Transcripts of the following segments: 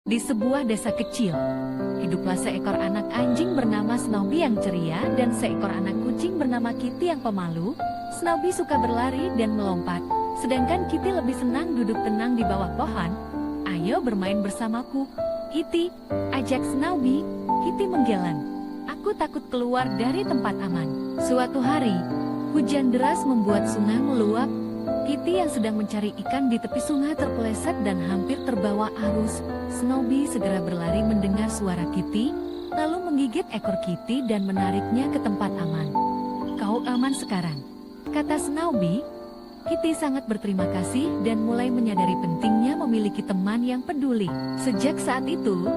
Di sebuah desa kecil, hiduplah seekor anak anjing bernama Snowy yang ceria dan seekor anak kucing bernama Kitty yang pemalu. Snowy suka berlari dan melompat, sedangkan Kitty lebih senang duduk tenang di bawah pohon. "Ayo bermain bersamaku, Kitty," ajak Snowy. Kitty menggeleng. "Aku takut keluar dari tempat aman." Suatu hari, hujan deras membuat sungai meluap. Kitty yang sedang mencari ikan di tepi sungai terpeleset dan hampir terbawa arus. Snowy segera berlari mendengar suara Kitty, lalu menggigit ekor Kitty dan menariknya ke tempat aman. "Kau aman sekarang," kata Snowy. Kitty sangat berterima kasih dan mulai menyadari pentingnya memiliki teman yang peduli. Sejak saat itu,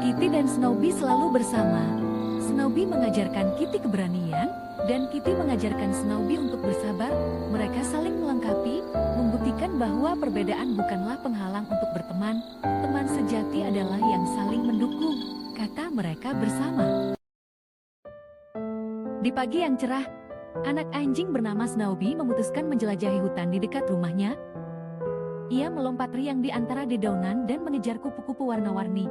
Kitty dan Snowy selalu bersama. Snowy mengajarkan Kitty keberanian, dan Kitty mengajarkan Snowy untuk bersabar. Mereka saling melengkapi, membuktikan bahwa perbedaan bukanlah penghalang untuk berteman. Teman sejati adalah yang saling mendukung, kata mereka bersama. Di pagi yang cerah, anak anjing bernama Snowy memutuskan menjelajahi hutan di dekat rumahnya. Ia melompat riang di antara dedaunan dan mengejar kupu-kupu warna-warni.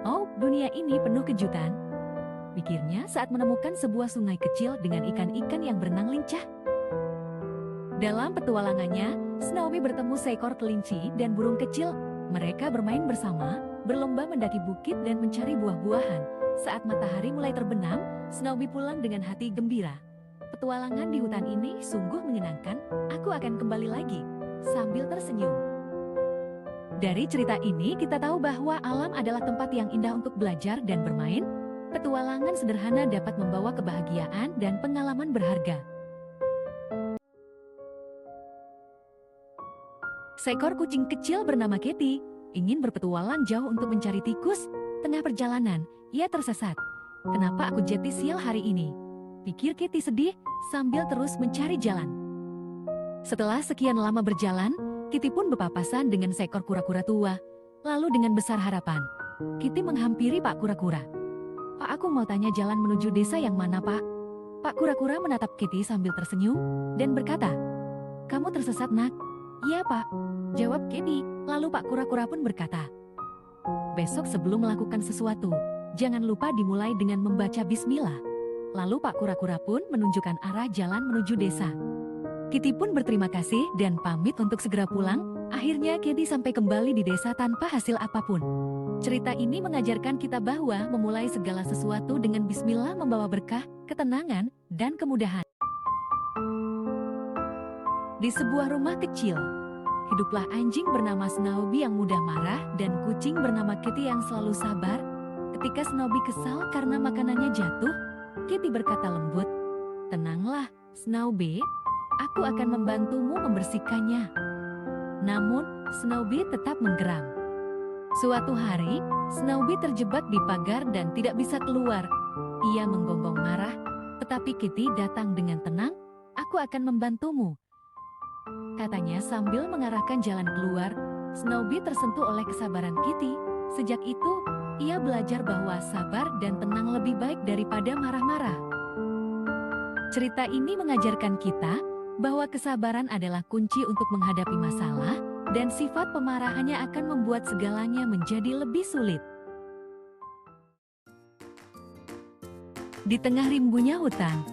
"Oh, dunia ini penuh kejutan," pikirnya saat menemukan sebuah sungai kecil dengan ikan-ikan yang berenang lincah. Dalam petualangannya, Snowy bertemu seekor kelinci dan burung kecil. Mereka bermain bersama, berlomba mendaki bukit dan mencari buah-buahan. Saat matahari mulai terbenam, Snowy pulang dengan hati gembira. "Petualangan di hutan ini sungguh menyenangkan, aku akan kembali lagi," sambil tersenyum. Dari cerita ini kita tahu bahwa alam adalah tempat yang indah untuk belajar dan bermain. Petualangan sederhana dapat membawa kebahagiaan dan pengalaman berharga. Seekor kucing kecil bernama Kitty ingin berpetualang jauh untuk mencari tikus. Tengah perjalanan, ia tersesat. "Kenapa aku jadi sial hari ini?" pikir Kitty sedih sambil terus mencari jalan. Setelah sekian lama berjalan, Kitty pun berpapasan dengan seekor kura-kura tua. Lalu dengan besar harapan, Kitty menghampiri Pak Kura-kura. "Pak, aku mau tanya jalan menuju desa yang mana, Pak?" Pak Kura-kura menatap Kitty sambil tersenyum dan berkata, "Kamu tersesat, Nak." "Iya, Pak," jawab Kitty. Lalu Pak Kura-kura pun berkata, "Besok sebelum melakukan sesuatu, jangan lupa dimulai dengan membaca bismillah." Lalu Pak Kura-kura pun menunjukkan arah jalan menuju desa. Kitty pun berterima kasih dan pamit untuk segera pulang. Akhirnya Kitty sampai kembali di desa tanpa hasil apapun. Cerita ini mengajarkan kita bahwa memulai segala sesuatu dengan bismillah membawa berkah, ketenangan, dan kemudahan. Di sebuah rumah kecil, hiduplah anjing bernama Snowy yang mudah marah dan kucing bernama Kitty yang selalu sabar. Ketika Snowy kesal karena makanannya jatuh, Kitty berkata lembut, "Tenanglah, Snowy, aku akan membantumu membersihkannya." Namun, Snowy tetap menggeram. Suatu hari, Snowy terjebak di pagar dan tidak bisa keluar. Ia menggonggong marah, tetapi Kitty datang dengan tenang. "Aku akan membantumu," katanya sambil mengarahkan jalan keluar. Snowy tersentuh oleh kesabaran Kitty. Sejak itu, ia belajar bahwa sabar dan tenang lebih baik daripada marah-marah. Cerita ini mengajarkan kita bahwa kesabaran adalah kunci untuk menghadapi masalah, dan sifat pemarahannya akan membuat segalanya menjadi lebih sulit. Di tengah rimbunya hutan,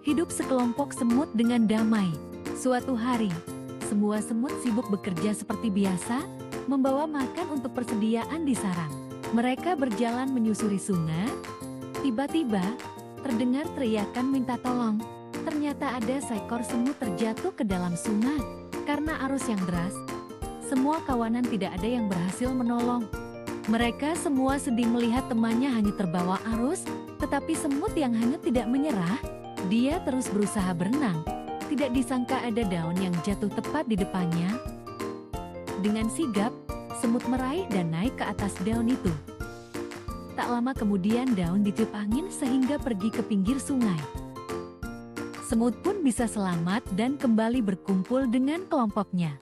hidup sekelompok semut dengan damai. Suatu hari, semua semut sibuk bekerja seperti biasa, membawa makan untuk persediaan di sarang. Mereka berjalan menyusuri sungai. Tiba-tiba, terdengar teriakan minta tolong. Ternyata ada seekor semut terjatuh ke dalam sungai. Karena arus yang deras, semua kawanan tidak ada yang berhasil menolong. Mereka semua sedih melihat temannya hanya terbawa arus, tetapi semut yang hanyut tidak menyerah. Dia terus berusaha berenang. Tidak disangka ada daun yang jatuh tepat di depannya. Dengan sigap, semut meraih dan naik ke atas daun itu. Tak lama kemudian daun ditiup angin sehingga pergi ke pinggir sungai. Semut pun bisa selamat dan kembali berkumpul dengan kelompoknya.